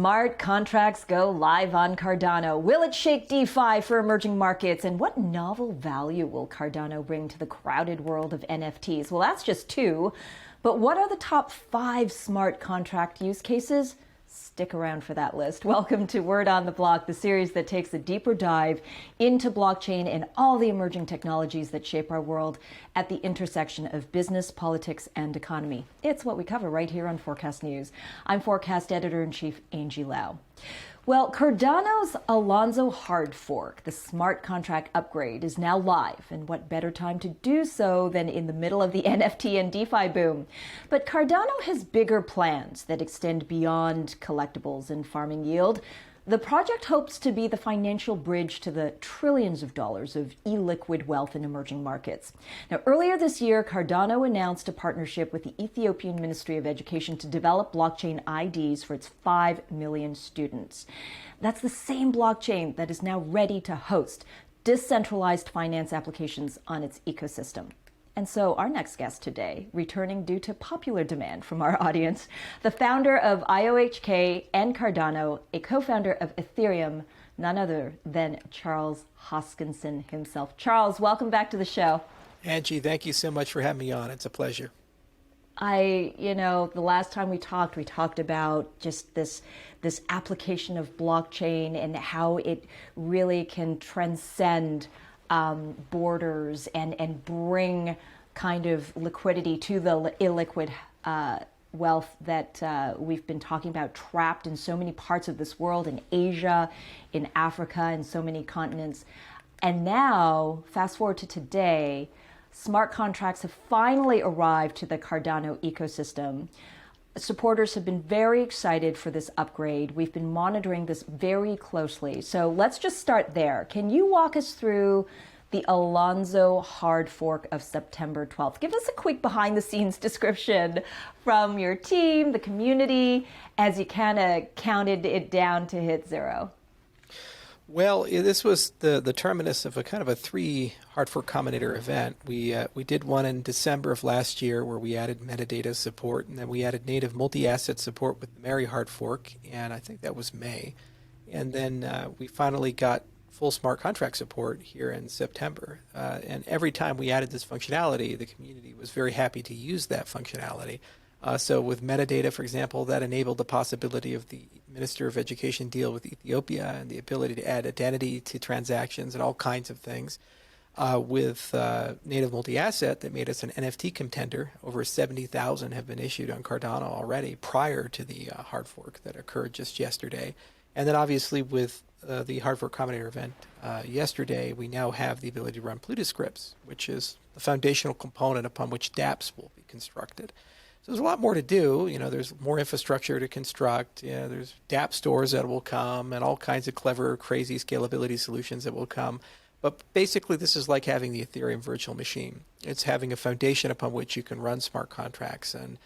Smart contracts go live on Cardano. Will it shake DeFi for emerging markets? And what novel value will Cardano bring to the crowded world of NFTs? Well, that's just two. But what are the top 5 smart contract use cases? Stick around for that list. Welcome to Word on the Block, the series that takes a deeper dive into blockchain and all the emerging technologies that shape our world at the intersection of business, politics, and economy. It's what we cover right here on Forkast News. I'm Forkast Editor-in-Chief Angie Lau. Well, Cardano's Alonzo hard fork, the smart contract upgrade, is now live. And what better time to do so than in the middle of the NFT and DeFi boom? But Cardano has bigger plans that extend beyond collectibles and farming yield. The project hopes to be the financial bridge to the trillions of dollars of illiquid wealth in emerging markets. Now, earlier this year, Cardano announced a partnership with the Ethiopian Ministry of Education to develop blockchain IDs for its 5 million students. That's the same blockchain that is now ready to host decentralized finance applications on its ecosystem. And so our next guest today, returning due to popular demand from our audience, the founder of IOHK and Cardano, a co-founder of Ethereum, none other than Charles Hoskinson himself. Charles, welcome back to the show. Angie, thank you so much for having me on. It's a pleasure. The last time we talked about just this application of blockchain and how it really can transcend borders and bring kind of liquidity to the illiquid wealth that we've been talking about, trapped in so many parts of this world, in Asia, in Africa, and so many continents. And now, fast forward to today, smart contracts have finally arrived to the Cardano ecosystem. Supporters have been very excited for this upgrade. We've been monitoring this very closely. So let's just start there. Can you walk us through the Alonzo hard fork of September 12th? Give us a quick behind the scenes description from your team, the community, as you kind of counted it down to hit zero. Well, this was the terminus of a kind of a 3 hard fork combinator event. We did one in December of last year where we added metadata support, and then we added native multi-asset support with the Mary hard fork, and I think that was May. And then we finally got full smart contract support here in September. And every time we added this functionality, the community was very happy to use that functionality. So with metadata, for example, that enabled the possibility of the Minister of Education deal with Ethiopia and the ability to add identity to transactions and all kinds of things. With native multi-asset, that made us an NFT contender. Over 70,000 have been issued on Cardano already prior to the hard fork that occurred just yesterday. And then obviously with the hard fork combinator event yesterday, we now have the ability to run Plutus scripts, which is the foundational component upon which DApps will be constructed. So there's a lot more to do. There's more infrastructure to construct. There's DApp stores that will come and all kinds of clever, crazy scalability solutions that will come. But basically, this is like having the Ethereum virtual machine. It's having a foundation upon which you can run smart contracts. And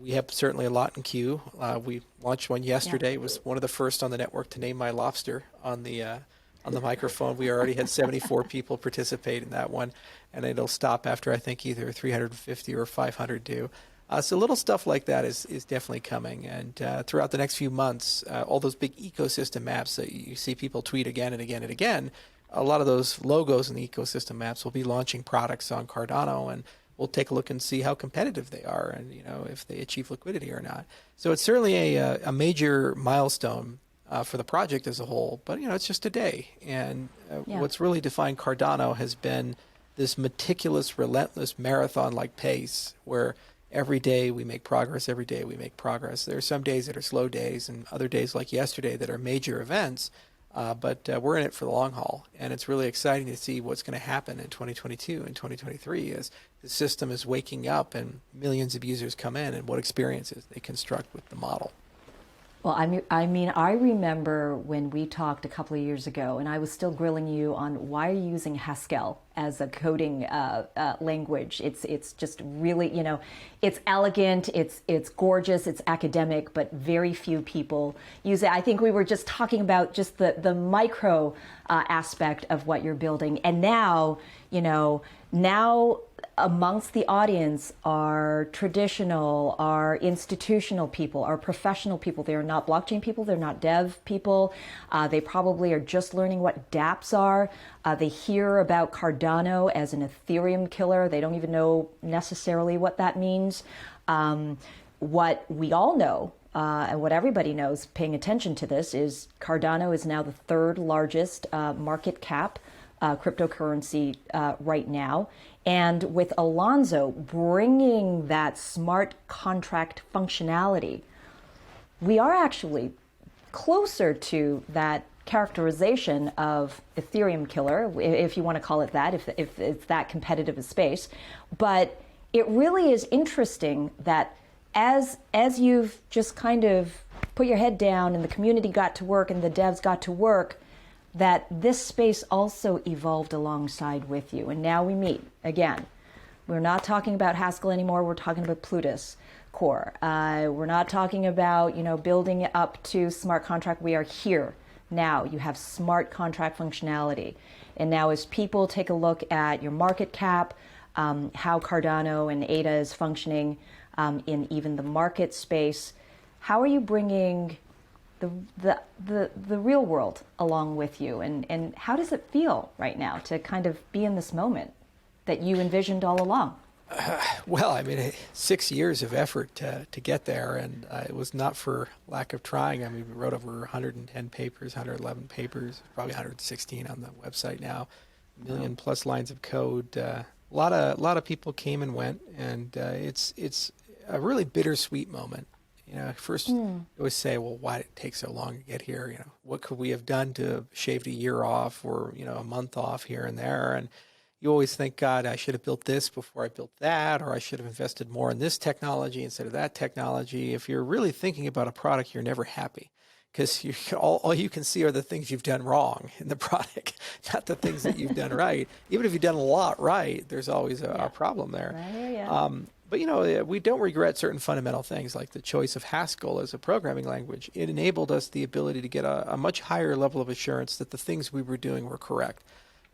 we have certainly a lot in queue. We launched one yesterday. It was one of the first on the network to name my lobster on the microphone. We already had 74 people participate in that one, and it'll stop after I think either 350 or 500 do. So little stuff like that is definitely coming. And throughout the next few months, all those big ecosystem maps that you see people tweet again and again and again, a lot of those logos in the ecosystem maps will be launching products on Cardano, and we'll take a look and see how competitive they are and if they achieve liquidity or not. So it's certainly a major milestone for the project as a whole, but it's just a day. And what's really defined Cardano has been this meticulous, relentless marathon-like pace where every day we make progress, every day we make progress. There are some days that are slow days and other days like yesterday that are major events, but we're in it for the long haul. And it's really exciting to see what's going to happen in 2022 and 2023 as the system is waking up and millions of users come in and what experiences they construct with the model. Well, I remember when we talked a couple of years ago, and I was still grilling you on why are you using Haskell as a coding language. It's just really, it's elegant, it's gorgeous, it's academic, but very few people use it. I think we were just talking about just the micro aspect of what you're building, and now, amongst the audience are traditional, are institutional people, are professional people. They are not blockchain people. They're not dev people. They probably are just learning what DApps are. They hear about Cardano as an Ethereum killer. They don't even know necessarily what that means. What we all know, and what everybody knows paying attention to this, is Cardano is now the third largest market cap cryptocurrency right now. And with Alonzo bringing that smart contract functionality, we are actually closer to that characterization of Ethereum killer, if you want to call it that, if it's that competitive a space. But it really is interesting that as you've just kind of put your head down and the community got to work and the devs got to work, that this space also evolved alongside with you. And now we meet again. We're not talking about Haskell anymore. We're talking about Plutus Core. We're not talking about, building it up to smart contract. We are here now. You have smart contract functionality. And now as people take a look at your market cap, how Cardano and ADA is functioning in even the market space, how are you bringing the real world along with you, and how does it feel right now to kind of be in this moment that you envisioned all along? Well, 6 years of effort to get there, and it was not for lack of trying. We wrote over 110 papers, 111 papers, probably 116 on the website now, a million plus lines of code. A lot of people came and went, and it's a really bittersweet moment. First you always say, well, why did it take so long to get here? What could we have done to shave a year off or, a month off here and there? And you always think, God, I should have built this before I built that, or I should have invested more in this technology instead of that technology. If you're really thinking about a product, you're never happy, because all you can see are the things you've done wrong in the product, not the things that you've done right. Even if you've done a lot right, there's always a problem there. But we don't regret certain fundamental things, like the choice of Haskell as a programming language. It enabled us the ability to get a much higher level of assurance that the things we were doing were correct.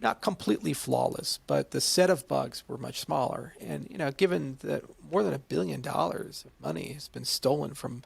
Not completely flawless, but the set of bugs were much smaller. And given that more than $1 billion of money has been stolen from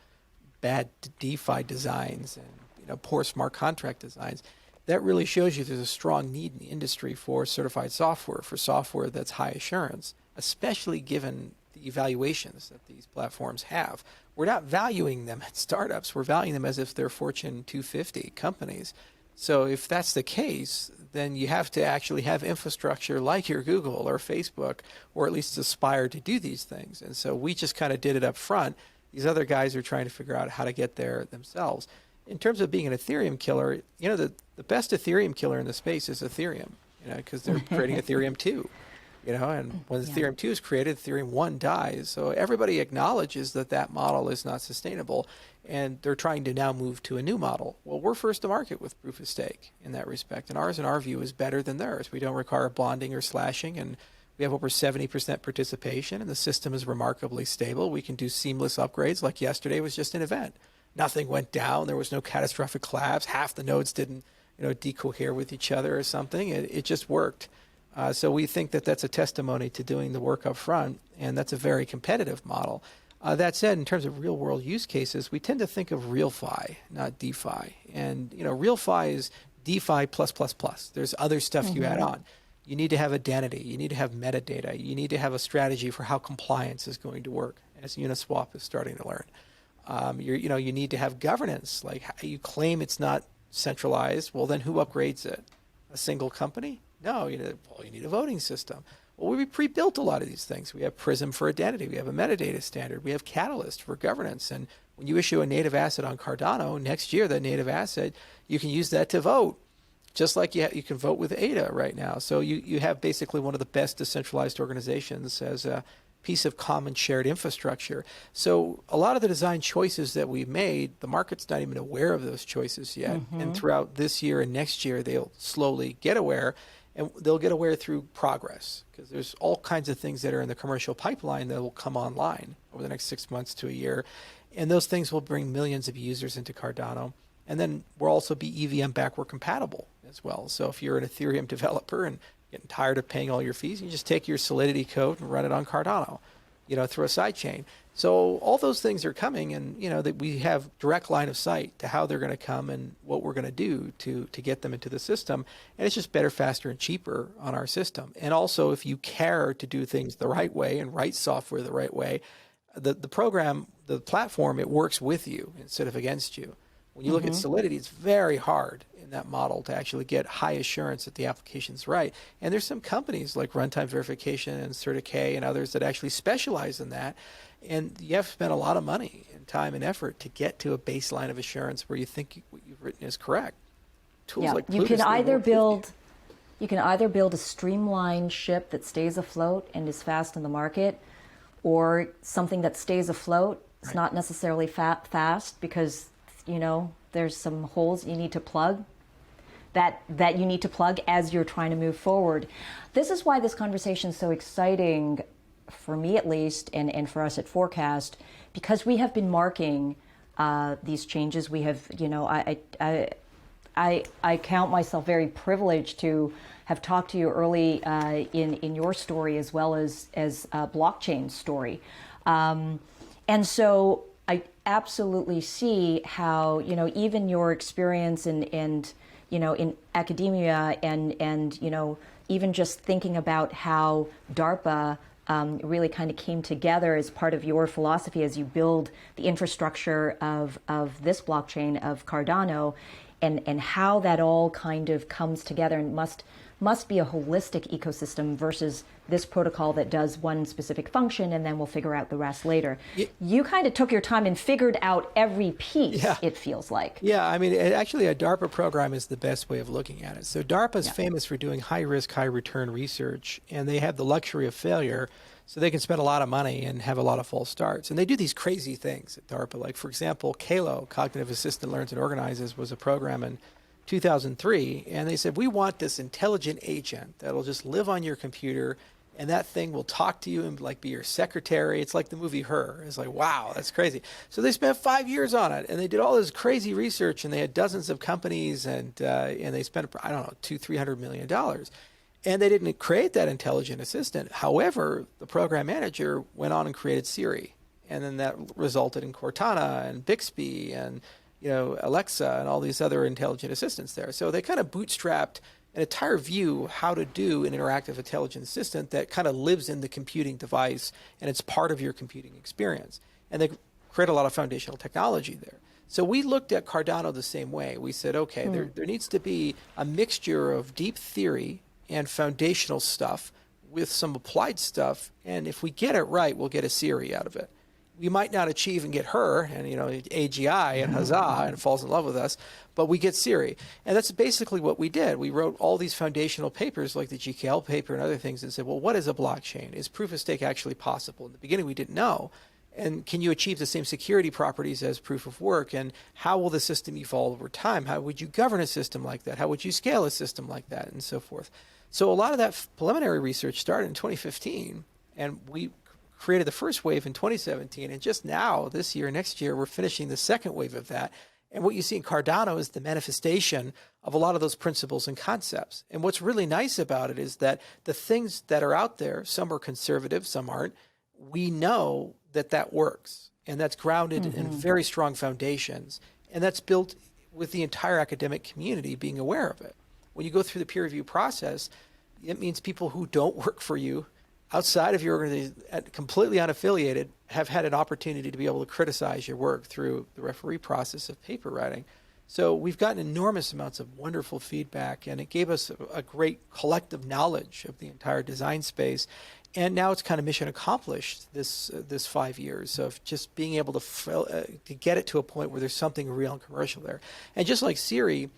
bad DeFi designs and poor smart contract designs, that really shows you there's a strong need in the industry for certified software, for software that's high assurance, especially given the evaluations that these platforms have. We're not valuing them at startups. We're valuing them as if they're Fortune 250 companies. So if that's the case, then you have to actually have infrastructure like your Google or Facebook, or at least aspire to do these things. And so we just kind of did it up front. These other guys are trying to figure out how to get there themselves. In terms of being an Ethereum killer, the best Ethereum killer in the space is Ethereum, because they're creating Ethereum 2. And when Ethereum 2 is created, Ethereum 1 dies. So everybody acknowledges that model is not sustainable, and they're trying to now move to a new model. Well, we're first to market with proof of stake in that respect, and ours, in our view, is better than theirs. We don't require bonding or slashing, and we have over 70% participation, and the system is remarkably stable. We can do seamless upgrades. Like yesterday was just an event. Nothing went down. There was no catastrophic collapse. Half the nodes didn't, decohere with each other or something. It just worked. So we think that that's a testimony to doing the work up front, and that's a very competitive model. That said, in terms of real-world use cases, we tend to think of RealFi, not DeFi. And, RealFi is DeFi plus, plus, plus. There's other stuff you add on. You need to have identity. You need to have metadata. You need to have a strategy for how compliance is going to work, as Uniswap is starting to learn. You need to have governance. Like, you claim it's not centralized. Well, then who upgrades it? A single company? No, you need a voting system. Well, we pre-built a lot of these things. We have Prism for identity. We have a metadata standard. We have Catalyst for governance. And when you issue a native asset on Cardano, next year, that native asset, you can use that to vote, just like you can vote with ADA right now. So you have basically one of the best decentralized organizations as a piece of common shared infrastructure. So a lot of the design choices that we've made, the market's not even aware of those choices yet. And throughout this year and next year, they'll slowly get aware. And they'll get aware through progress, because there's all kinds of things that are in the commercial pipeline that will come online over the next 6 months to a year. And those things will bring millions of users into Cardano. And then we'll also be EVM backward compatible as well. So if you're an Ethereum developer and getting tired of paying all your fees, you just take your Solidity code and run it on Cardano, through a sidechain. So all those things are coming, and that we have direct line of sight to how they're going to come and what we're going to do to get them into the system. And it's just better, faster, and cheaper on our system. And also, if you care to do things the right way and write software the right way, the program, the platform, it works with you instead of against you. When you look at Solidity, it's very hard in that model to actually get high assurance that the application's right. And there's some companies like Runtime Verification and CertiK and others that actually specialize in that. And you have to spend a lot of money and time and effort to get to a baseline of assurance where you think what you've written is correct. Tools like you can either build a streamlined ship that stays afloat and is fast in the market, or something that stays afloat. It's not necessarily fast because there's some holes you need to plug that you need to plug as you're trying to move forward. This is why this conversation is so exciting, for me at least, and for us at Forkast, because we have been marking these changes. We have, I count myself very privileged to have talked to you early in your story as well as blockchain story. And so I absolutely see how, even your experience in academia and even just thinking about how DARPA really kind of came together as part of your philosophy as you build the infrastructure of this blockchain of Cardano, and how that all kind of comes together and must be a holistic ecosystem versus this protocol that does one specific function and then we'll figure out the rest later. You kind of took your time and figured out every piece, it feels like. Yeah, I mean, actually a DARPA program is the best way of looking at it. So DARPA is famous for doing high risk, high return research, and they have the luxury of failure, so they can spend a lot of money and have a lot of false starts. And they do these crazy things at DARPA. Like, for example, CALO, Cognitive Assistant Learns and Organizes, was a program in 2003, and they said, we want this intelligent agent that'll just live on your computer, and that thing will talk to you and like be your secretary. It's like the movie Her. It's like, wow, that's crazy. So they spent 5 years on it, and they did all this crazy research, and they had dozens of companies, and they spent, I don't know, $200-300 million. And they didn't create that intelligent assistant. However, the program manager went on and created Siri, and then that resulted in Cortana and Bixby and Alexa and all these other intelligent assistants there. So they kind of bootstrapped an entire view how to do an interactive intelligent assistant that kind of lives in the computing device, and it's part of your computing experience. And they create a lot of foundational technology there. So we looked at Cardano the same way. We said, okay, there needs to be a mixture of deep theory and foundational stuff with some applied stuff. And if we get it right, we'll get a Siri out of it. We might not achieve and get her and, AGI and huzzah, and falls in love with us, but we get Siri. And that's basically what we did. We wrote all these foundational papers like the GKL paper and other things and said, well, what is a blockchain? Is proof of stake actually possible? In the beginning, we didn't know. And can you achieve the same security properties as proof of work? And how will the system evolve over time? How would you govern a system like that? How would you scale a system like that? And so forth. So a lot of that preliminary research started in 2015, and we created the first wave in 2017. And just now, this year, next year, we're finishing the second wave of that. And what you see in Cardano is the manifestation of a lot of those principles and concepts. And what's really nice about it is that the things that are out there, some are conservative, some aren't, we know that that works. And that's grounded in very strong foundations. And that's built with the entire academic community being aware of it. When you go through the peer review process, it means people who don't work for you outside of your organization, completely unaffiliated, have had an opportunity to be able to criticize your work through the referee process of paper writing. So we've gotten enormous amounts of wonderful feedback, and it gave us a great collective knowledge of the entire design space. And now it's kind of mission accomplished, this 5 years of just being able to get it to a point where there's something real and commercial there. And just like Siri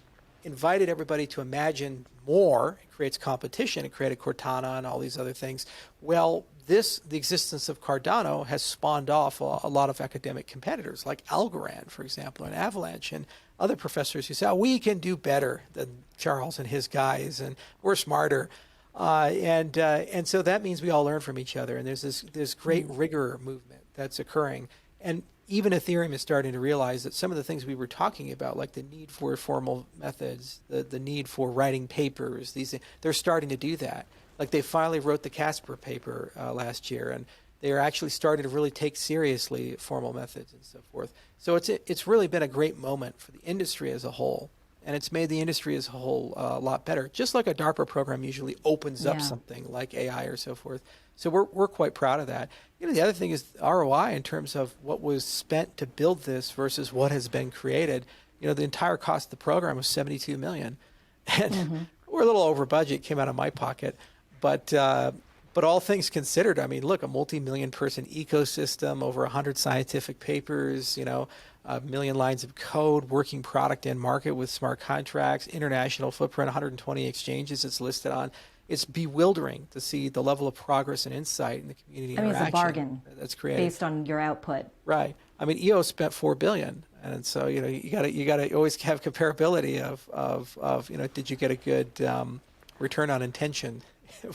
invited everybody to imagine more, it creates competition, it created Cortana and all these other things. Well, the existence of Cardano has spawned off a lot of academic competitors like Algorand, for example, and Avalanche, and other professors who say, oh, we can do better than Charles and his guys, and we're smarter. And so that means we all learn from each other, and there's this great rigor movement that's occurring. And even Ethereum is starting to realize that some of the things we were talking about, like the need for formal methods, the need for writing papers, they're starting to do that. Like they finally wrote the Casper paper last year, and they are actually starting to really take seriously formal methods and so forth. So it's really been a great moment for the industry as a whole, and it's made the industry as a whole a lot better. Just like a DARPA program usually opens up something like AI or so forth. So we're quite proud of that. The other thing is ROI in terms of what was spent to build this versus what has been created. The entire cost of the program was $72 million, and we're a little over budget. Came out of my pocket, but all things considered, I mean, look, a multi-million person ecosystem, over 100 scientific papers, a million lines of code, working product and market with smart contracts, international footprint, 120 exchanges it's listed on. It's bewildering to see the level of progress and insight in the community interaction. It's a bargain that's created based on your output. Right. I mean, EO spent $4 billion, and so you got to always have comparability of did you get a good return on intention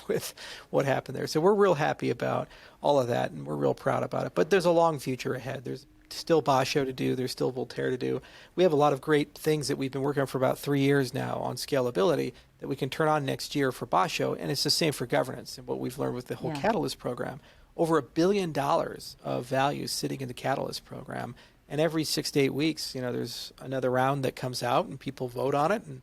with what happened there. So we're real happy about all of that, and we're real proud about it. But there's a long future ahead. There's still Basho to do. There's still Voltaire to do. We have a lot of great things that we've been working on for about 3 years now on scalability that we can turn on next year for Basho, and it's the same for governance. And what we've learned with the whole Catalyst program, over $1 billion of value sitting in the Catalyst program. And every 6 to 8 weeks, there's another round that comes out and people vote on it. And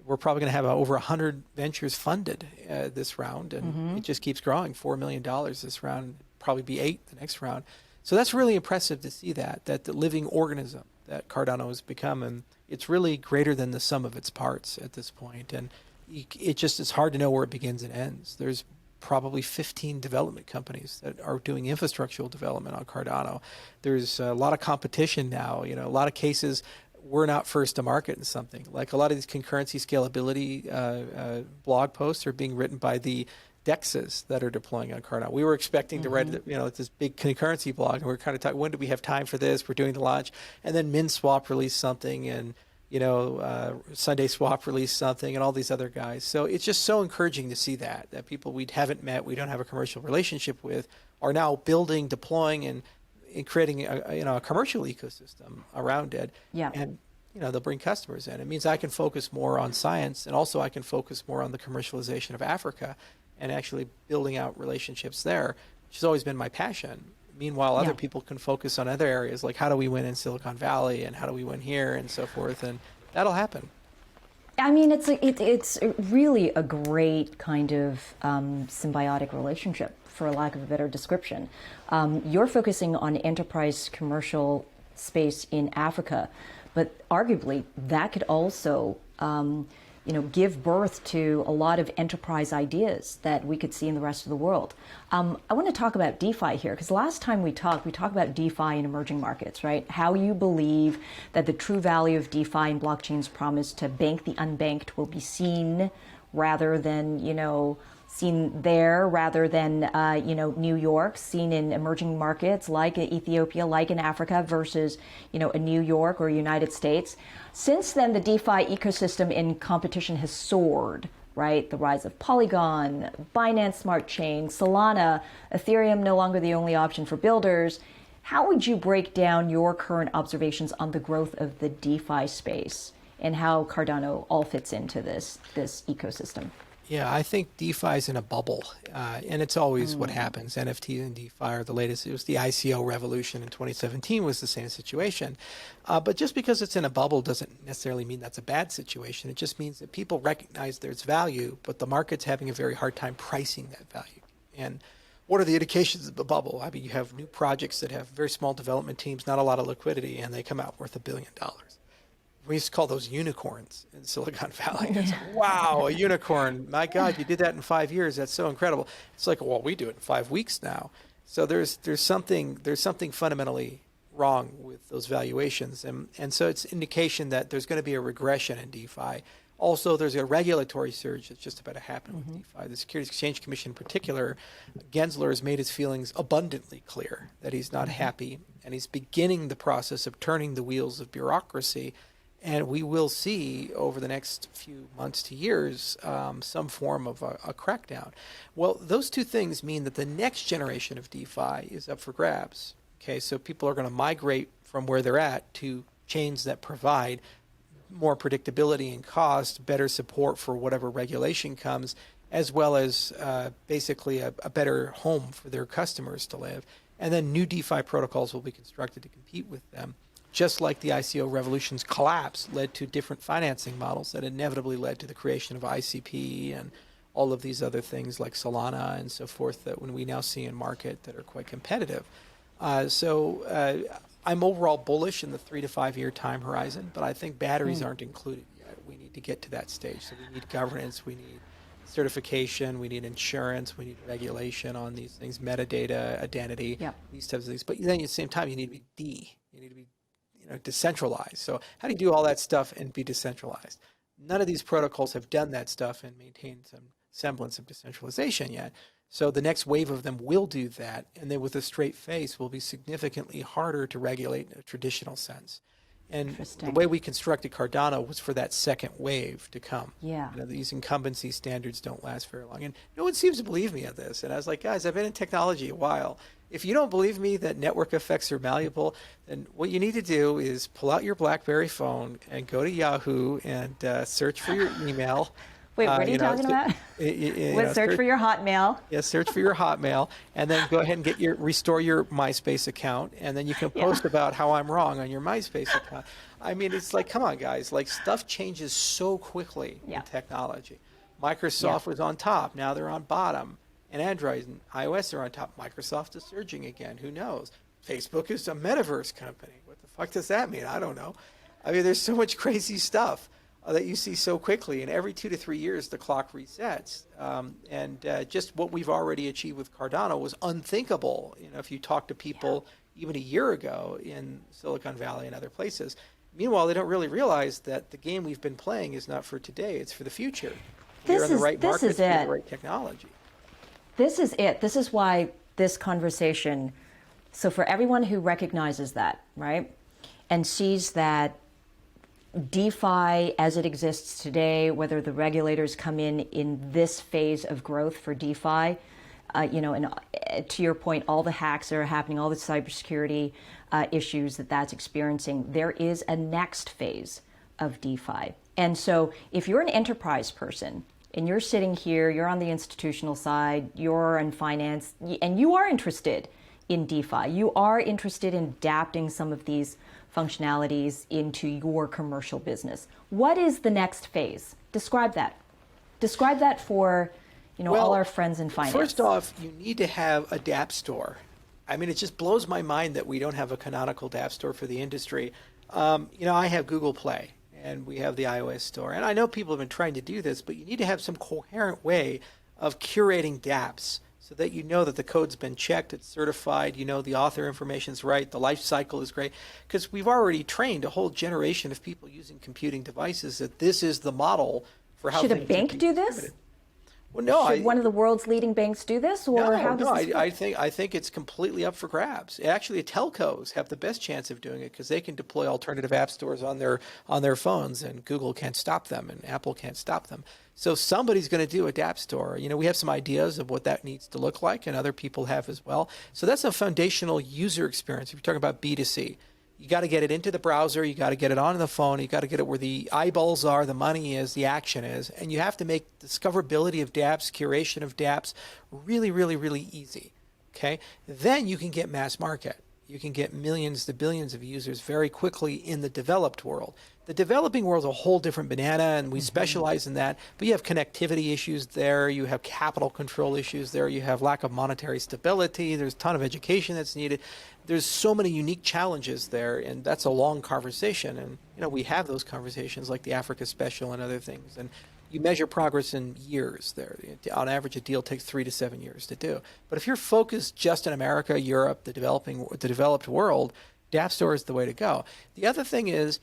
we're probably going to have over 100 ventures funded this round, and it just keeps growing. $4 million this round, probably be $8 million the next round. So that's really impressive to see that the living organism that Cardano has become, and it's really greater than the sum of its parts at this point. And it's hard to know where it begins and ends. There's probably 15 development companies that are doing infrastructural development on Cardano. There's a lot of competition now. A lot of cases we're not first to market in something. Like a lot of these concurrency scalability blog posts are being written by the DEXs that are deploying on Cardano. We were expecting to write this big concurrency blog, and we're kind of talking, when do we have time for this? We're doing the launch. And then MinSwap released something, and Sunday Swap released something, and all these other guys. So it's just so encouraging to see that people we haven't met, we don't have a commercial relationship with, are now building, deploying, and creating a commercial ecosystem around it. Yeah. And they'll bring customers in. It means I can focus more on science, and also I can focus more on the commercialization of Africa and actually building out relationships there, which has always been my passion. Meanwhile, other people can focus on other areas, like how do we win in Silicon Valley and how do we win here and so forth, and that'll happen. I mean, it's really a great kind of symbiotic relationship, for lack of a better description. You're focusing on enterprise commercial space in Africa, but arguably that could also give birth to a lot of enterprise ideas that we could see in the rest of the world. I want to talk about DeFi here, because last time we talked about DeFi in emerging markets, right? How you believe that the true value of DeFi and blockchain's promise to bank the unbanked will be seen rather than, seen there rather than, New York, seen in emerging markets like Ethiopia, like in Africa versus, a New York or United States. Since then, the DeFi ecosystem in competition has soared, right? The rise of Polygon, Binance Smart Chain, Solana, Ethereum no longer the only option for builders. How would you break down your current observations on the growth of the DeFi space and how Cardano all fits into this ecosystem? Yeah, I think DeFi is in a bubble, and it's always what happens. NFTs and DeFi are the latest. It was the ICO revolution in 2017 was the same situation. But just because it's in a bubble doesn't necessarily mean that's a bad situation. It just means that people recognize there's value, but the market's having a very hard time pricing that value. And what are the indications of the bubble? I mean, you have new projects that have very small development teams, not a lot of liquidity, and they come out worth $1 billion. We used to call those unicorns in Silicon Valley. It's like, wow, a unicorn. My God, you did that in 5 years. That's so incredible. It's like, well, we do it in 5 weeks now. So there's something fundamentally wrong with those valuations. And so it's indication that there's going to be a regression in DeFi. Also, there's a regulatory surge that's just about to happen with DeFi. The Securities Exchange Commission in particular, Gensler has made his feelings abundantly clear that he's not happy, and he's beginning the process of turning the wheels of bureaucracy. And we will see over the next few months to years some form of a crackdown. Well, those two things mean that the next generation of DeFi is up for grabs. Okay, so people are going to migrate from where they're at to chains that provide more predictability and cost, better support for whatever regulation comes, as well as basically a better home for their customers to live. And then new DeFi protocols will be constructed to compete with them. Just like the ICO revolution's collapse led to different financing models that inevitably led to the creation of ICP and all of these other things like Solana and so forth that when we now see in market that are quite competitive. So I'm overall bullish in the 3 to 5 year time horizon, but I think batteries aren't included yet. We need to get to that stage. So we need governance, we need certification, we need insurance, we need regulation on these things, metadata, identity, these types of things. But then at the same time, you need to be you need to be decentralized. So how do you do all that stuff and be decentralized? None of these protocols have done that stuff and maintained some semblance of decentralization yet. So the next wave of them will do that, and then with a straight face will be significantly harder to regulate in a traditional sense. And the way we constructed Cardano was for that second wave to come. Yeah. These incumbency standards don't last very long. And no one seems to believe me on this. And I was like, guys, I've been in technology a while. If you don't believe me that network effects are malleable, then what you need to do is pull out your BlackBerry phone and go to Yahoo and search for your email. Wait, what are you talking about? Search for your Hotmail. Yeah, search for your Hotmail, and then go ahead and restore your MySpace account, and then you can post about how I'm wrong on your MySpace account. I mean, it's like, come on, guys. Like, stuff changes so quickly in technology. Microsoft was on top. Now they're on bottom. And Android and iOS are on top. Microsoft is surging again. Who knows? Facebook is a metaverse company. What the fuck does that mean? I don't know. I mean, there's so much crazy stuff that you see so quickly, and every 2 to 3 years the clock resets. Just what we've already achieved with Cardano was unthinkable. If you talk to people even a year ago in Silicon Valley and other places. Meanwhile, they don't really realize that the game we've been playing is not for today; it's for the future. We're in the right market, the right technology. This is it. This is why this conversation. So for everyone who recognizes that, right, and sees that DeFi as it exists today, whether the regulators come in this phase of growth for DeFi, and to your point, all the hacks that are happening, all the cybersecurity issues that's experiencing, there is a next phase of DeFi. And so if you're an enterprise person and you're sitting here, you're on the institutional side, you're in finance, and you are interested in DeFi, you are interested in adapting some of these functionalities into your commercial business. What is the next phase? Describe that. Describe that for all our friends in finance. First off, you need to have a DApp store. I mean, it just blows my mind that we don't have a canonical DApp store for the industry. I have Google Play, and we have the iOS store. And I know people have been trying to do this, but you need to have some coherent way of curating DApps so that you know that the code's been checked, it's certified, the author information's right, the life cycle is great. Because we've already trained a whole generation of people using computing devices that this is the model for how Should a bank do this? Well, no. Should one of the world's leading banks do this, or how does this work? I think it's completely up for grabs. Actually, telcos have the best chance of doing it because they can deploy alternative app stores on their phones, and Google can't stop them, and Apple can't stop them. So somebody's going to do a DApp store. We have some ideas of what that needs to look like, and other people have as well. So that's a foundational user experience. If you're talking about B2C, you got to get it into the browser, you got to get it on the phone, you got to get it where the eyeballs are, the money is, the action is, and you have to make discoverability of dApps, curation of dApps really, really, really easy. Okay? Then you can get mass market. You can get millions to billions of users very quickly in the developed world. The developing world is a whole different banana, and we specialize in that. But you have connectivity issues there. You have capital control issues there. You have lack of monetary stability. There's a ton of education that's needed. There's so many unique challenges there, and that's a long conversation. And, we have those conversations like the Africa Special and other things. And you measure progress in years there. On average, a deal takes 3 to 7 years to do. But if you're focused just in America, Europe, the developed world, DApp Store is the way to go. The other thing is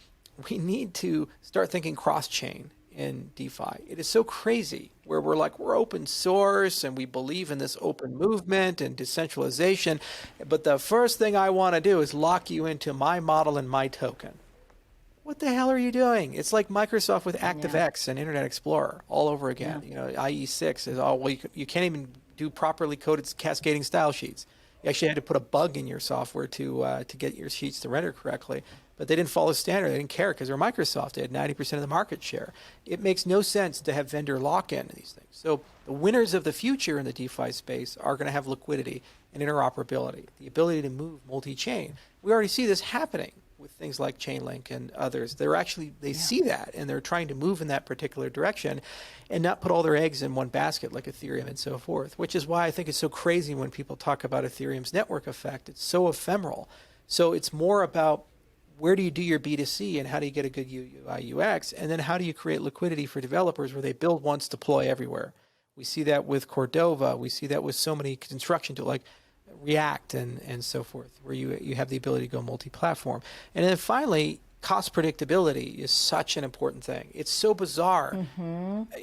we need to start thinking cross-chain in DeFi. It is so crazy where we're open source and we believe in this open movement and decentralization. But the first thing I want to do is lock you into my model and my token. What the hell are you doing? It's like Microsoft with ActiveX and Internet Explorer all over again. IE6 is all, well, you can't even do properly coded cascading style sheets. You actually had to put a bug in your software to get your sheets to render correctly. But they didn't follow standard. They didn't care because they're Microsoft. They had 90% of the market share. It makes no sense to have vendor lock-in in these things. So the winners of the future in the DeFi space are going to have liquidity and interoperability, the ability to move multi-chain. We already see this happening with things like Chainlink and others. They see that, and they're trying to move in that particular direction and not put all their eggs in one basket like Ethereum and so forth, which is why I think it's so crazy when people talk about Ethereum's network effect. It's so ephemeral. So it's more about where do you do your B2C and how do you get a good UI UX? And then how do you create liquidity for developers where they build once, deploy everywhere? We see that with Cordova. We see that with so many construction tools like React and so forth, where you have the ability to go multi-platform. And then finally, cost predictability is such an important thing. It's so bizarre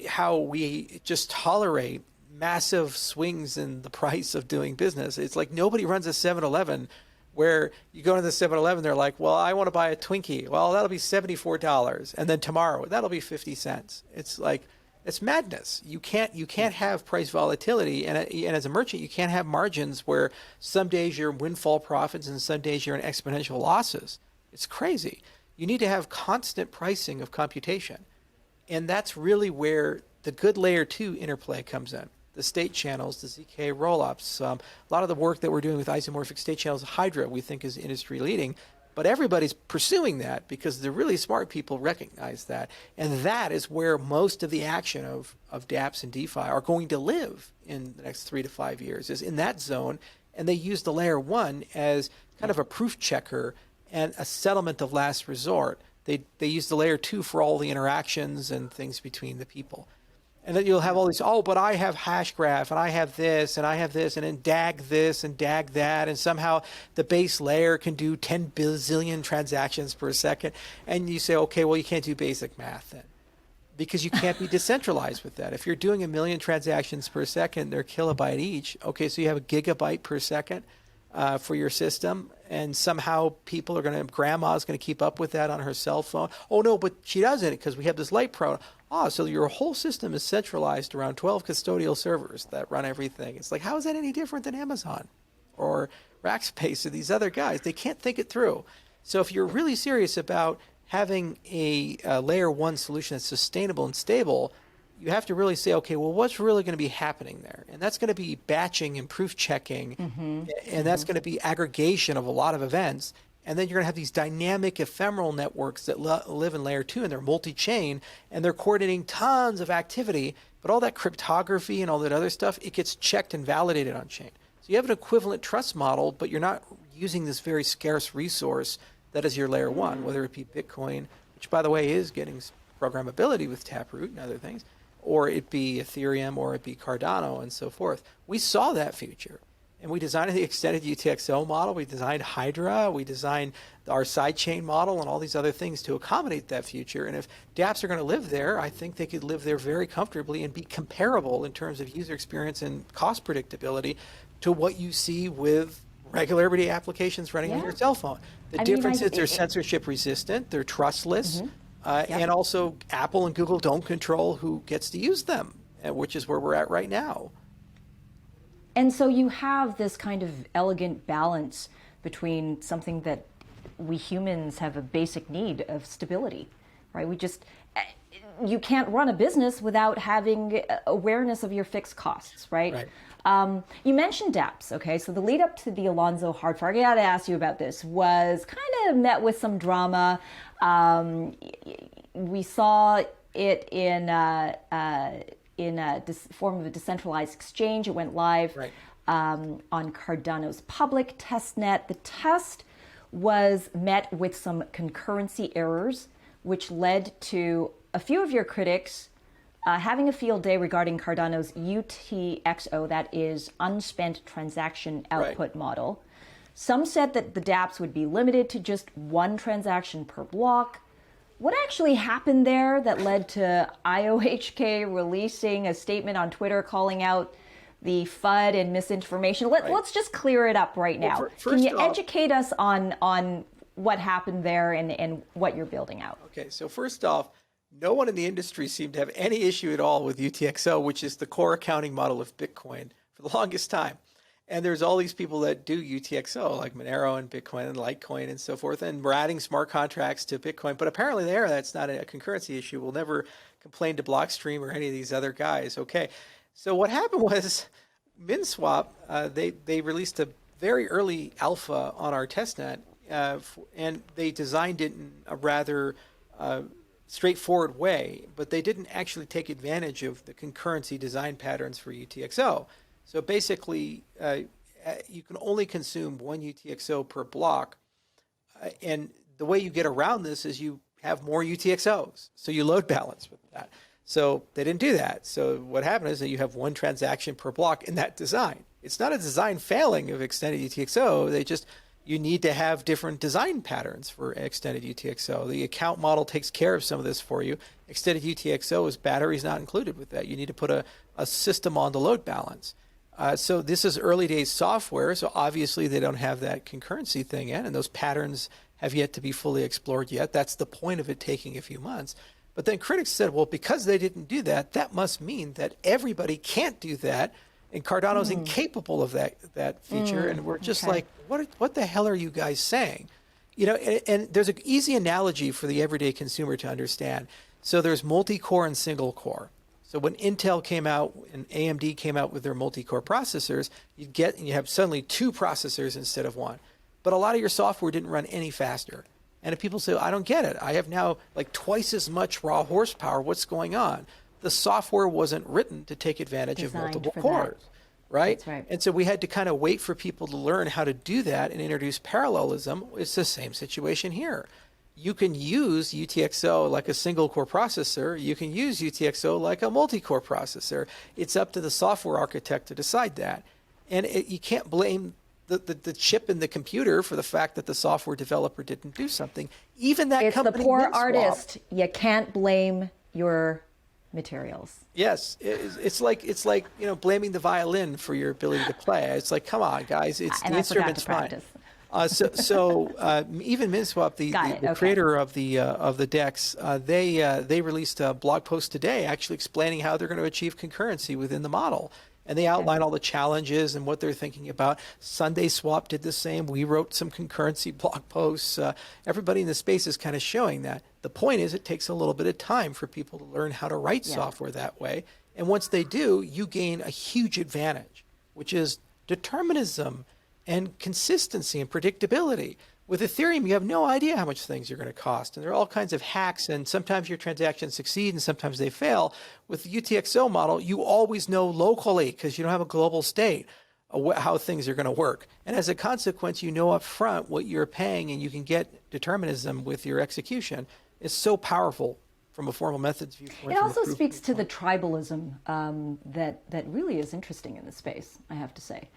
how we just tolerate massive swings in the price of doing business. It's like nobody runs a 7-Eleven where you go to the 7-Eleven, they're like, well, I want to buy a Twinkie. Well, that'll be $74. And then tomorrow, that'll be 50 cents. It's like, it's madness. You can't have price volatility. And as a merchant, you can't have margins where some days you're windfall profits and some days you're in exponential losses. It's crazy. You need to have constant pricing of computation. And that's really where the good layer 2 interplay comes in. The state channels, the ZK rollups, a lot of the work that we're doing with isomorphic state channels, Hydra, we think is industry leading, but everybody's pursuing that because the really smart people recognize that. And that is where most of the action of DApps and DeFi are going to live in the next 3 to 5 years, is in that zone. And they use the layer 1 as kind of a proof checker and a settlement of last resort. They use the layer 2 for all the interactions and things between the people. And then you'll have all these, but I have Hashgraph, and I have this, and I have this, and then DAG this, and DAG that, and somehow the base layer can do 10 bazillion transactions per second. And you say, okay, well, you can't do basic math then, because you can't be decentralized with that. If you're doing 1 million transactions per second, they're kilobyte each. Okay, so you have a gigabyte per second for your system, and somehow grandma's going to keep up with that on her cell phone. Oh, no, but she doesn't because we have this light pro. So your whole system is centralized around 12 custodial servers that run everything. It's like, how is that any different than Amazon or Rackspace or these other guys? They can't think it through. So if you're really serious about having a layer 1 solution that's sustainable and stable, you have to really say, okay, well, what's really going to be happening there? And that's going to be batching and proof checking, and that's going to be aggregation of a lot of events. And then you're going to have these dynamic ephemeral networks that live in layer 2, and they're multi-chain, and they're coordinating tons of activity. But all that cryptography and all that other stuff, it gets checked and validated on chain. So you have an equivalent trust model, but you're not using this very scarce resource that is your layer 1, whether it be Bitcoin, which, by the way, is getting programmability with Taproot and other things, or it be Ethereum, or it be Cardano, and so forth. We saw that future. And we designed the extended UTXO model. We designed Hydra. We designed our sidechain model and all these other things to accommodate that future. And if DApps are going to live there, I think they could live there very comfortably and be comparable in terms of user experience and cost predictability to what you see with regular everyday applications running on your cell phone. The difference is they're censorship resistant, they're trustless, and also Apple and Google don't control who gets to use them, which is where we're at right now. And so you have this kind of elegant balance between something that we humans have a basic need of stability, right? You can't run a business without having awareness of your fixed costs, right? You mentioned DApps, okay? So the lead up to the Alonzo hard fork, I got to ask you about this, was kind of met with some drama. We saw it in a form of a decentralized exchange. It went live on Cardano's public testnet. The test was met with some concurrency errors, which led to a few of your critics having a field day regarding Cardano's UTXO, that is unspent transaction output model. Some said that the DApps would be limited to just 1 transaction per block. What actually happened there that led to IOHK releasing a statement on Twitter calling out the FUD and misinformation? Let's just clear it up right now. Can you educate us on what happened there and what you're building out? Okay, so first off, no one in the industry seemed to have any issue at all with UTXO, which is the core accounting model of Bitcoin for the longest time. And there's all these people that do UTXO, like Monero and Bitcoin and Litecoin and so forth. And we're adding smart contracts to Bitcoin. But apparently that's not a concurrency issue. We'll never complain to Blockstream or any of these other guys. Okay. So what happened was MinSwap, they released a very early alpha on our testnet, and they designed it in a rather straightforward way, but they didn't actually take advantage of the concurrency design patterns for UTXO. So basically, you can only consume one UTXO per block, and the way you get around this is you have more UTXOs, so you load balance with that. So they didn't do that. So what happened is that you have one transaction per block in that design. It's not a design failing of extended UTXO. You need to have different design patterns for extended UTXO. The account model takes care of some of this for you. Extended UTXO is batteries not included with that. You need to put a system on the load balance. So this is early days software, so obviously they don't have that concurrency thing in, and those patterns have yet to be fully explored yet. That's the point of it taking a few months. But then critics said, well, because they didn't do that, that must mean that everybody can't do that, and Cardano's incapable of that feature. And we're just like, what the hell are you guys saying? You know, and there's an easy analogy for the everyday consumer to understand. So there's multi-core and single core. So when Intel came out and AMD came out with their multi-core processors, you have suddenly two processors instead of one. But a lot of your software didn't run any faster. And if people say, I don't get it, I have now like twice as much raw horsepower, what's going on? The software wasn't written to take advantage of multiple cores, right? That's right? And so we had to kind of wait for people to learn how to do that and introduce parallelism. It's the same situation here. You can use UTXO like a single core processor. You can use UTXO like a multi-core processor. It's up to the software architect to decide that. And you can't blame the chip in the computer for the fact that the software developer didn't do something. Even that it's company, the poor MinSwap, artist. You can't blame your materials. Yes, it's like blaming the violin for your ability to play. It's like, come on, guys, the instrument's fine. So even MinSwap, the creator of the DEX, they released a blog post today actually explaining how they're going to achieve concurrency within the model. And they outline all the challenges and what they're thinking about. Sunday Swap did the same. We wrote some concurrency blog posts. Everybody in the space is kind of showing that. The point is it takes a little bit of time for people to learn how to write software that way. And once they do, you gain a huge advantage, which is determinism and consistency and predictability. With Ethereum, you have no idea how much things are going to cost. And there are all kinds of hacks, and sometimes your transactions succeed and sometimes they fail. With the UTXO model, you always know locally, because you don't have a global state, how things are going to work. And as a consequence, you know up front what you're paying, and you can get determinism with your execution. It's so powerful from a formal methods viewpoint. It also speaks to the tribalism that really is interesting in the space, I have to say.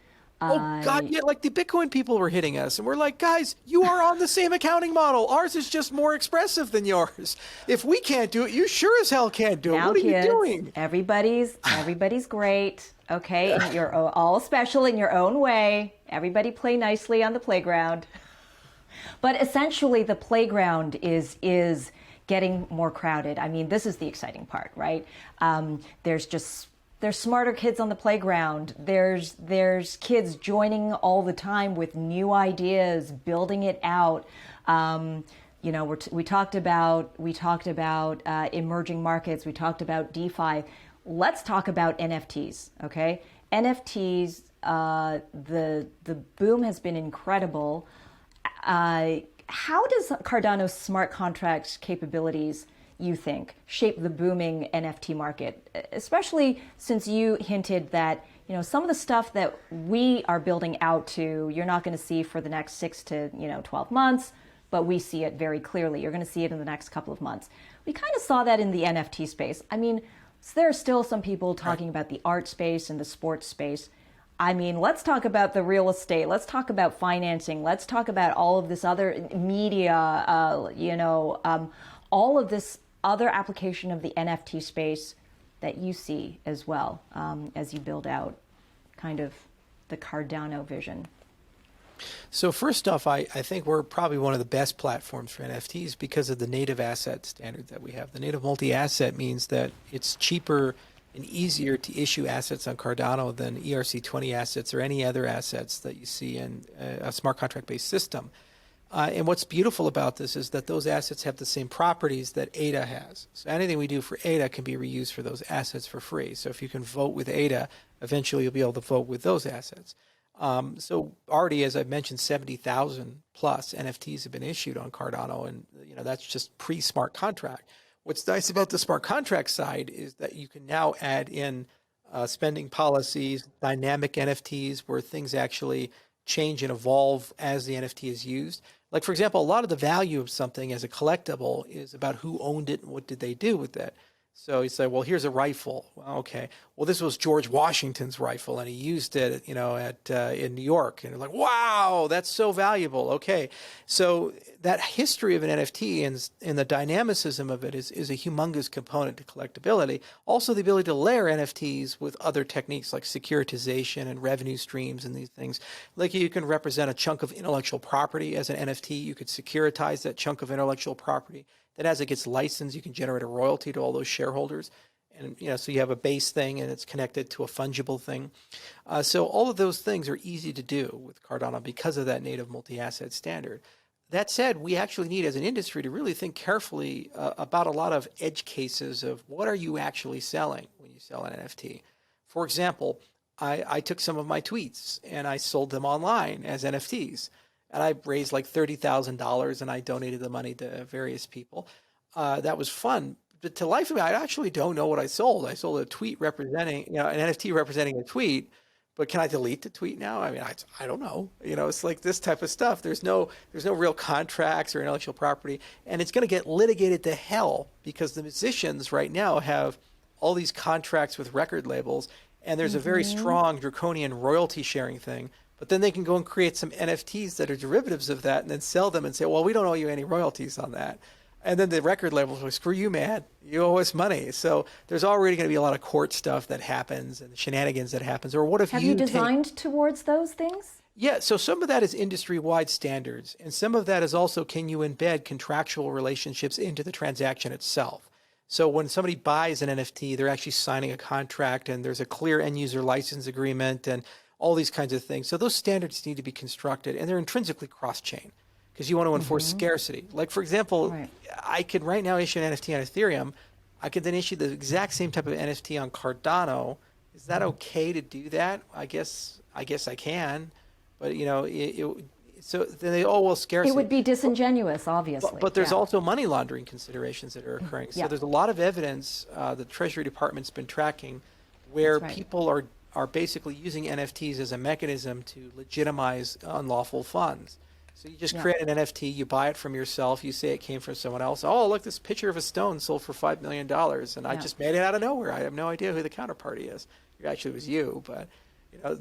Oh, God, yeah, like the Bitcoin people were hitting us. And we're like, guys, you are on the same accounting model. Ours is just more expressive than yours. If we can't do it, you sure as hell can't do it. Now, what are kids, you doing? Everybody's great, okay? And you're all special in your own way. Everybody play nicely on the playground. But essentially, the playground is getting more crowded. I mean, this is the exciting part, right? There's smarter kids on the playground. There's kids joining all the time with new ideas, building it out. We talked about emerging markets. We talked about DeFi. Let's talk about NFTs. Okay, NFTs. The boom has been incredible. How does Cardano's smart contract capabilities, you think, shape the booming NFT market, especially since you hinted that, some of the stuff that we are building out to, you're not going to see for the next 6 to 12 months, but we see it very clearly. You're going to see it in the next couple of months. We kind of saw that in the NFT space. I mean, there are still some people talking about the art space and the sports space. I mean, let's talk about the real estate. Let's talk about financing. Let's talk about all of this other media, all of this other application of the NFT space that you see as well as you build out kind of the Cardano vision. So first off, I think we're probably one of the best platforms for NFTs because of the native asset standard that we have. The native multi-asset means that it's cheaper and easier to issue assets on Cardano than ERC20 assets or any other assets that you see in a smart contract-based system. And what's beautiful about this is that those assets have the same properties that ADA has. So anything we do for ADA can be reused for those assets for free. So if you can vote with ADA, eventually you'll be able to vote with those assets. So already, as I've mentioned, 70,000 plus NFTs have been issued on Cardano, and that's just pre-smart contract. What's nice about the smart contract side is that you can now add in spending policies, dynamic NFTs, where things actually change and evolve as the NFT is used. Like, for example, a lot of the value of something as a collectible is about who owned it and what did they do with it. So you say, well, here's a rifle. Well, okay. Well, this was George Washington's rifle, and he used it, in New York. And you're like, wow, that's so valuable. Okay. So that history of an NFT and the dynamicism of it is a humongous component to collectability. Also, the ability to layer NFTs with other techniques like securitization and revenue streams and these things. Like, you can represent a chunk of intellectual property as an NFT. You could securitize that chunk of intellectual property. Then as it gets licensed, you can generate a royalty to all those shareholders. And, so you have a base thing and it's connected to a fungible thing. So all of those things are easy to do with Cardano because of that native multi-asset standard. That said, we actually need as an industry to really think carefully about a lot of edge cases of what are you actually selling when you sell an NFT. For example, I took some of my tweets and I sold them online as NFTs. And I raised like $30,000 and I donated the money to various people. That was fun. But to life of me, I actually don't know what I sold. I sold a tweet representing, an NFT representing a tweet. But can I delete the tweet now? I mean, I don't know. It's like this type of stuff. There's no real contracts or intellectual property. And it's going to get litigated to hell because the musicians right now have all these contracts with record labels. And there's a very strong draconian royalty sharing thing. But then they can go and create some NFTs that are derivatives of that and then sell them and say, well, we don't owe you any royalties on that. And then the record labels will screw you, man. You owe us money. So there's already going to be a lot of court stuff that happens and shenanigans that happens. Or what if Have you designed towards those things? Yeah, so some of that is industry-wide standards. And some of that is also, can you embed contractual relationships into the transaction itself? So when somebody buys an NFT, they're actually signing a contract and there's a clear end-user license agreement and all these kinds of things. So those standards need to be constructed, and they're intrinsically cross-chain because you want to enforce scarcity. Like, for example, I could right now issue an NFT on Ethereum. I could then issue the exact same type of NFT on Cardano. Is that okay to do that? I guess I can, but so then they scarcity. It would be disingenuous, obviously. But there's also money laundering considerations that are occurring. So there's a lot of evidence the Treasury Department's been tracking where people are basically using NFTs as a mechanism to legitimize unlawful funds. So you just create an NFT, you buy it from yourself, you say it came from someone else. Oh, look, this picture of a stone sold for $5 million, and I just made it out of nowhere. I have no idea who the counterparty is. It actually was you, but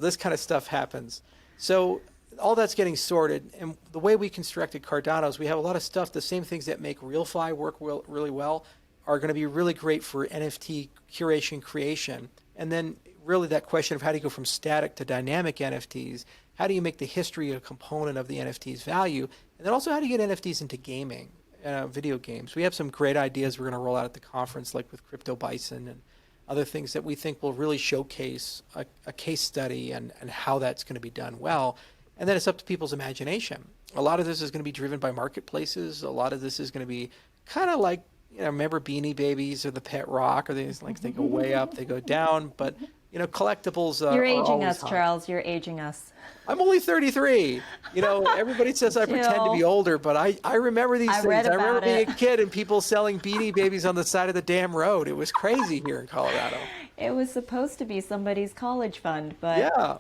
this kind of stuff happens. So all that's getting sorted, and the way we constructed Cardano is we have a lot of stuff, the same things that make RealFi work really well are going to be really great for NFT curation creation. And then really that question of how do you go from static to dynamic NFTs, how do you make the history a component of the NFT's value, and then also how do you get NFTs into gaming, video games. We have some great ideas we're going to roll out at the conference, like with Crypto Bison and other things that we think will really showcase a case study and how that's going to be done well. And then it's up to people's imagination. A lot of this is going to be driven by marketplaces. A lot of this is going to be kind of like, remember Beanie Babies or the Pet Rock, or these like they go way up, they go down, but collectibles. You're aging us, hot. Charles. You're aging us. I'm only 33. Everybody says I pretend to be older, but I remember these things. I remember being a kid and people selling Beanie Babies on the side of the damn road. It was crazy here in Colorado. It was supposed to be somebody's college fund, but yeah.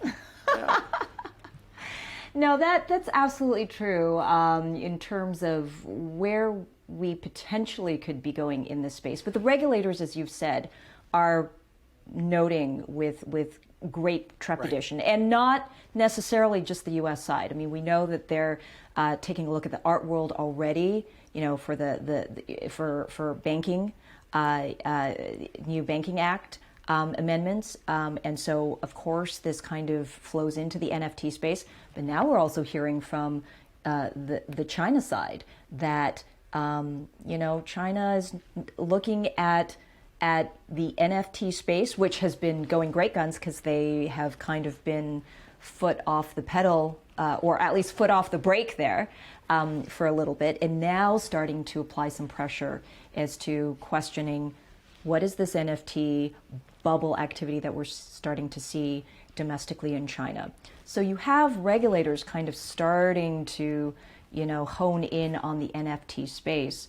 No, that's absolutely true. In terms of where we potentially could be going in this space, but the regulators, as you've said, are noting with great trepidation, and not necessarily just the U.S. side. I mean, we know that they're taking a look at the art world already. For for banking, new Banking Act amendments, and so of course this kind of flows into the NFT space. But now we're also hearing from the China side that China is looking at at the NFT space, which has been going great guns because they have kind of been foot off the pedal, or at least foot off the brake there for a little bit, and now starting to apply some pressure as to questioning what is this NFT bubble activity that we're starting to see domestically in China. So you have regulators kind of starting to, hone in on the NFT space.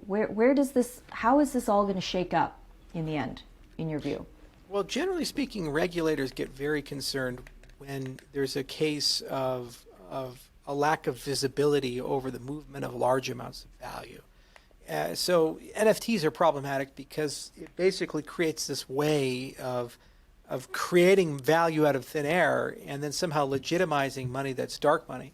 Where does this, how is this all going to shake up in the end, in your view? Well, generally speaking, regulators get very concerned when there's a case of a lack of visibility over the movement of large amounts of value. So NFTs are problematic because it basically creates this way of creating value out of thin air and then somehow legitimizing money that's dark money.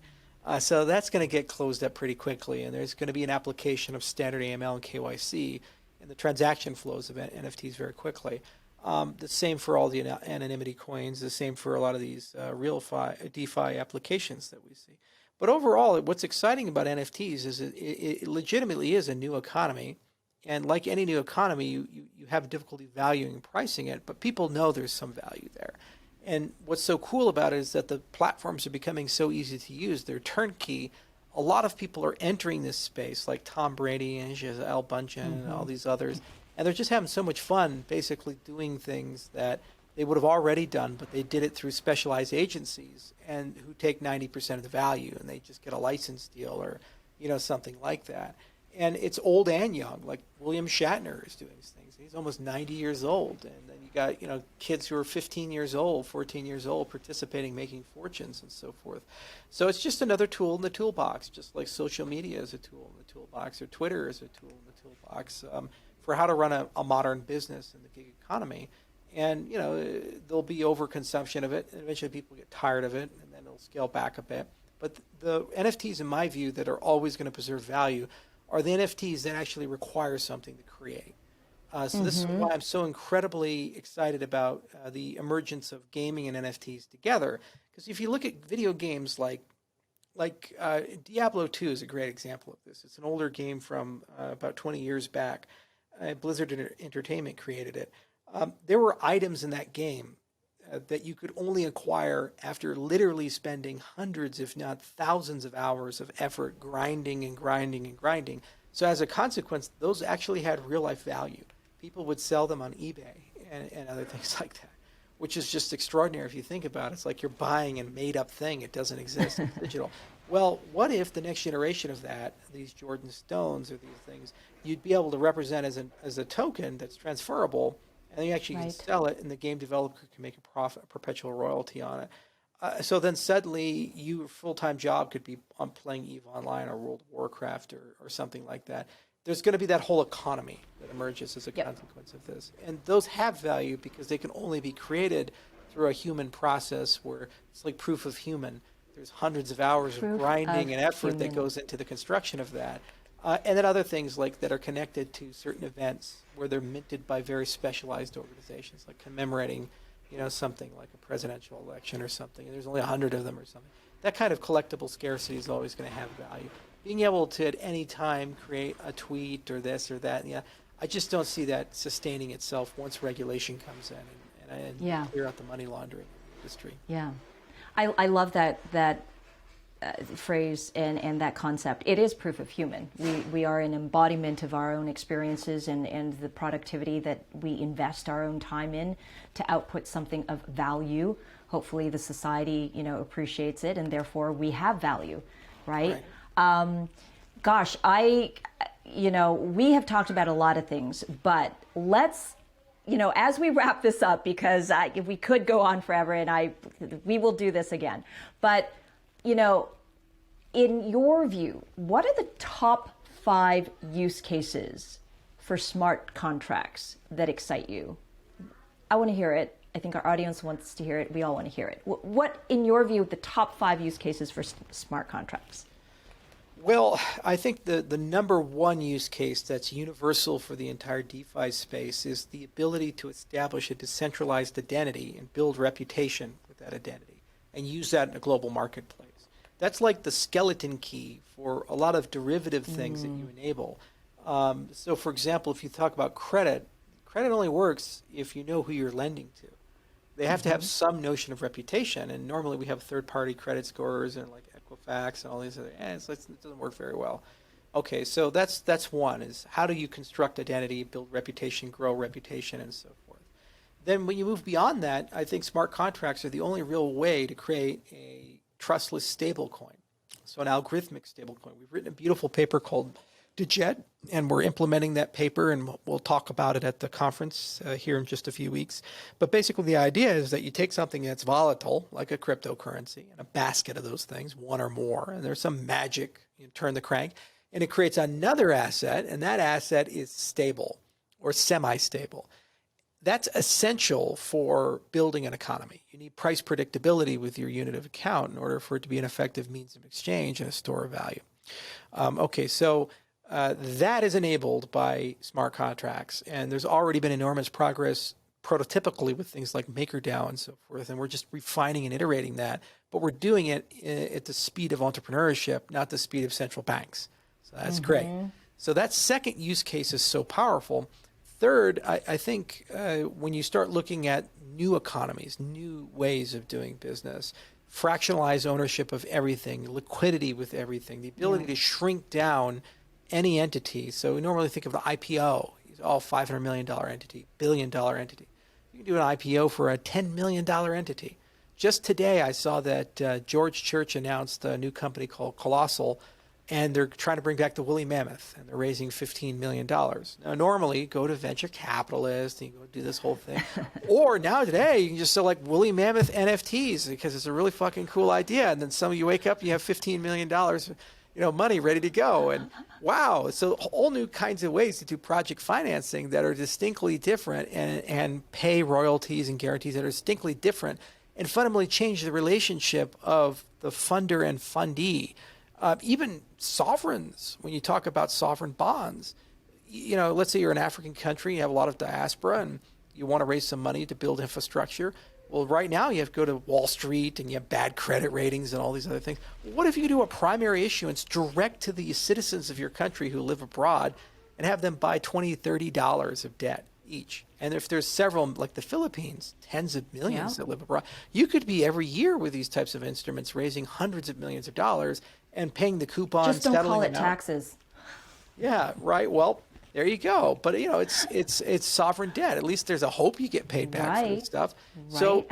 So that's going to get closed up pretty quickly, and there's going to be an application of standard AML and KYC in the transaction flows of NFTs very quickly. The same for all the anonymity coins, the same for a lot of these real DeFi applications that we see. But overall, what's exciting about NFTs is it legitimately is a new economy. And like any new economy, you have difficulty valuing and pricing it, but people know there's some value there. And what's so cool about it is that the platforms are becoming so easy to use. They're turnkey. A lot of people are entering this space, like Tom Brady and Gisele Bundchen and all these others. And they're just having so much fun basically doing things that they would have already done, but they did it through specialized agencies and who take 90% of the value, and they just get a license deal or, something like that. And it's old and young, like William Shatner is doing these things. He's almost 90 years old. And then you got, kids who are 15 years old, 14 years old, participating, making fortunes and so forth. So it's just another tool in the toolbox, just like social media is a tool in the toolbox, or Twitter is a tool in the toolbox for how to run a modern business in the gig economy. And, there'll be overconsumption of it, and eventually people get tired of it, and then it'll scale back a bit. But the NFTs, in my view, that are always going to preserve value are the NFTs that actually require something to create. So this is why I'm so incredibly excited about the emergence of gaming and NFTs together. Because if you look at video games like Diablo 2 is a great example of this. It's an older game from about 20 years back. Blizzard Entertainment created it. There were items in that game that you could only acquire after literally spending hundreds, if not thousands of hours of effort grinding and grinding and grinding. So as a consequence, those actually had real life value. People would sell them on eBay and other things like that, which is just extraordinary if you think about it. It's like you're buying a made up thing. It doesn't exist. It's digital. Well, what if the next generation of that, these Jordan Stones or these things, you'd be able to represent as a token that's transferable, and you actually can sell it, and the game developer can make a profit, a perpetual royalty on it. So then suddenly your full-time job could be on playing EVE Online or World of Warcraft or something like that. There's going to be that whole economy that emerges as a consequence of this. And those have value because they can only be created through a human process where it's like proof of human. There's hundreds of hours of grinding and effort that goes into the construction of that. And then other things like that are connected to certain events where they're minted by very specialized organizations, like commemorating, something like a presidential election or something. And there's only 100 of them or something. That kind of collectible scarcity is always going to have value. Being able to at any time create a tweet or this or that, I just don't see that sustaining itself once regulation comes in and clear out the money laundering industry. Yeah, I love that phrase and that concept. It is proof of human. We are an embodiment of our own experiences and the productivity that we invest our own time in to output something of value. Hopefully the society, appreciates it, and therefore we have value, right? Gosh, we have talked about a lot of things, but let's, as we wrap this up, because we could go on forever, and we will do this again. But, in your view, what are the top 5 use cases for smart contracts that excite you? I want to hear it. I think our audience wants to hear it. We all want to hear it. What, in your view, the top 5 use cases for smart contracts? Well, I think the number one use case that's universal for the entire DeFi space is the ability to establish a decentralized identity and build reputation with that identity and use that in a global marketplace. That's like the skeleton key for a lot of derivative things that you enable. So for example, if you talk about credit, credit only works if you know who you're lending to. They have to have some notion of reputation, and normally we have third-party credit scorers and like Equifax and all these other, it doesn't work very well. Okay, so that's one, is how do you construct identity, build reputation, grow reputation, and so forth. Then when you move beyond that, I think smart contracts are the only real way to create a trustless stablecoin. So an algorithmic stablecoin. We've written a beautiful paper called DeJet, and we're implementing that paper, and we'll talk about it at the conference here in just a few weeks. But basically the idea is that you take something that's volatile, like a cryptocurrency, and a basket of those things, one or more, and there's some magic, you turn the crank, and it creates another asset, and that asset is stable or semi-stable. That's essential for building an economy. You need price predictability with your unit of account in order for it to be an effective means of exchange and a store of value. That is enabled by smart contracts, and there's already been enormous progress prototypically with things like MakerDAO and so forth, and we're just refining and iterating that, but we're doing it at the speed of entrepreneurship, not the speed of central banks. So that's great. So that second use case is so powerful. Third, I think when you start looking at new economies, new ways of doing business, fractionalized ownership of everything, liquidity with everything, the ability to shrink down any entity. So we normally think of the IPO, it's all $500 million entity, billion-dollar entity. You can do an IPO for a $10 million entity. Just today, I saw that George Church announced a new company called Colossal, and they're trying to bring back the woolly mammoth, and they're raising $15 million. Now, normally, you go to venture capitalists, and you go do this whole thing. Or now today, you can just sell like woolly mammoth NFTs because it's a really fucking cool idea. And then some of you wake up, and you have $15 million money ready to go. And wow, so all new kinds of ways to do project financing that are distinctly different and pay royalties and guarantees that are distinctly different and fundamentally change the relationship of the funder and fundee. Even sovereigns, when you talk about sovereign bonds, let's say you're an African country, you have a lot of diaspora, and you want to raise some money to build infrastructure. Well, right now you have to go to Wall Street and you have bad credit ratings and all these other things. What if you do a primary issuance direct to the citizens of your country who live abroad and have them buy $20, $30 of debt each? And if there's several, like the Philippines, tens of millions that live abroad, you could be every year with these types of instruments raising hundreds of millions of dollars and paying the coupon. Just don't call it taxes. Yeah, right. Well, there you go. But it's sovereign debt. At least there's a hope you get paid back for this stuff. So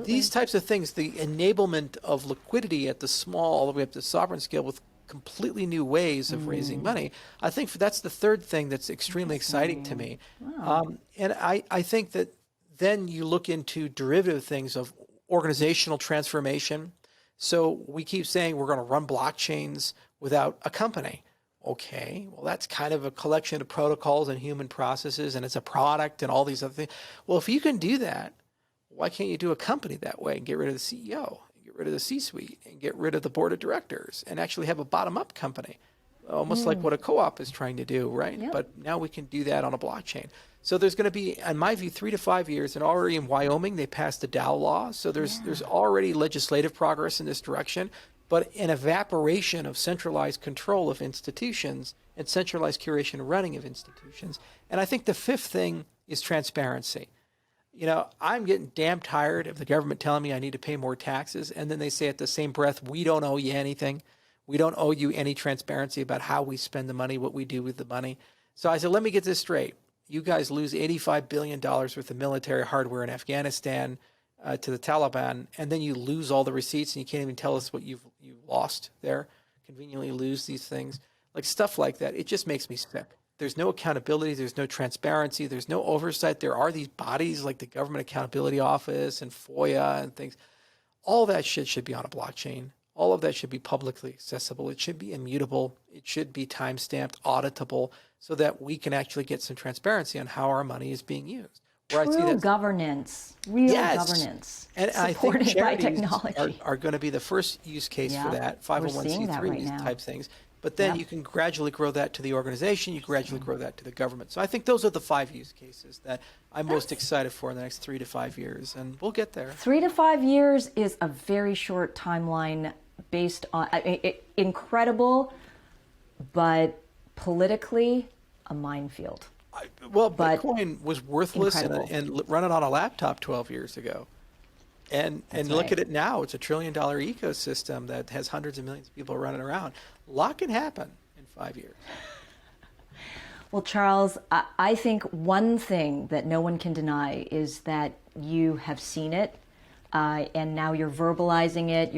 these types of things, the enablement of liquidity at the small all the way up to the sovereign scale with completely new ways of raising money. I think that's the third thing that's extremely exciting to me. Wow. And I think that then you look into derivative things of organizational transformation. So we keep saying we're going to run blockchains without a company. Okay, well, that's kind of a collection of protocols and human processes, and it's a product and all these other things. Well, if you can do that, why can't you do a company that way and get rid of the CEO, and get rid of the C-suite, and get rid of the board of directors, and actually have a bottom-up company, almost like what a co-op is trying to do, right? Yep. But now we can do that on a blockchain. So there's going to be, in my view, 3 to 5 years, and already in Wyoming, they passed the DAO law. So there's already legislative progress in this direction. But an evaporation of centralized control of institutions and centralized curation and running of institutions. And I think the fifth thing is transparency. I'm getting damn tired of the government telling me I need to pay more taxes. And then they say at the same breath, we don't owe you anything. We don't owe you any transparency about how we spend the money, what we do with the money. So I said, let me get this straight. You guys lose $85 billion worth of military hardware in Afghanistan to the Taliban, and then you lose all the receipts and you can't even tell us what you've lost there, conveniently lose these things, like stuff like that. It just makes me sick. There's no accountability. There's no transparency. There's no oversight. There are these bodies like the Government Accountability Office and FOIA and things. All that shit should be on a blockchain. All of that should be publicly accessible. It should be immutable. It should be time-stamped, auditable, so that we can actually get some transparency on how our money is being used. True governance, real governance, and supported I think by technology. are going to be the first use case for that, 501c3 type things. But then you can gradually grow that to the organization, you gradually grow that to the government. So I think those are the 5 use cases that I'm most excited for in the next 3 to 5 years, and we'll get there. 3 to 5 years is a very short timeline based on, incredible, but politically a minefield. Well, But Bitcoin was worthless and running on a laptop 12 years ago. And look right. at it now. It's $1 trillion ecosystem that has hundreds of millions of people running around. A lot can happen in 5 years. Well, Charles, I think one thing that no one can deny is that you have seen it, and now you're verbalizing it.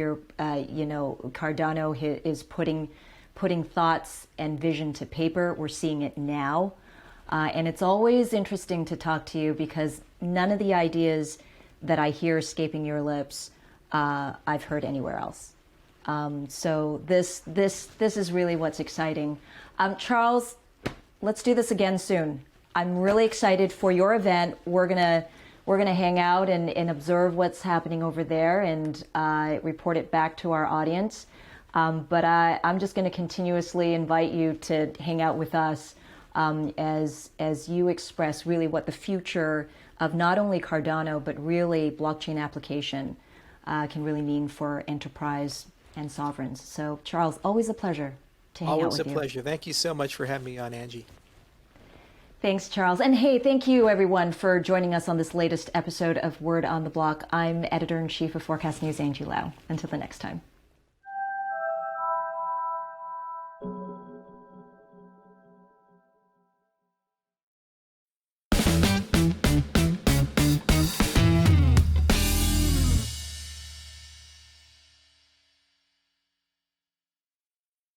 Cardano is putting thoughts and vision to paper. We're seeing it now, and it's always interesting to talk to you because none of the ideas that I hear escaping your lips, I've heard anywhere else. So this is really what's exciting, Charles. Let's do this again soon. I'm really excited for your event. We're gonna hang out and observe what's happening over there and report it back to our audience. But I'm just going to continuously invite you to hang out with us as you express really what the future of not only Cardano but really blockchain application can really mean for enterprise and sovereigns. So, Charles, always a pleasure to hang out with you. Always a pleasure. Thank you so much for having me on, Angie. Thanks, Charles. And hey, thank you, everyone, for joining us on this latest episode of Word on the Block. I'm Editor-in-Chief of Forkast.News Angie Lau. Until the next time.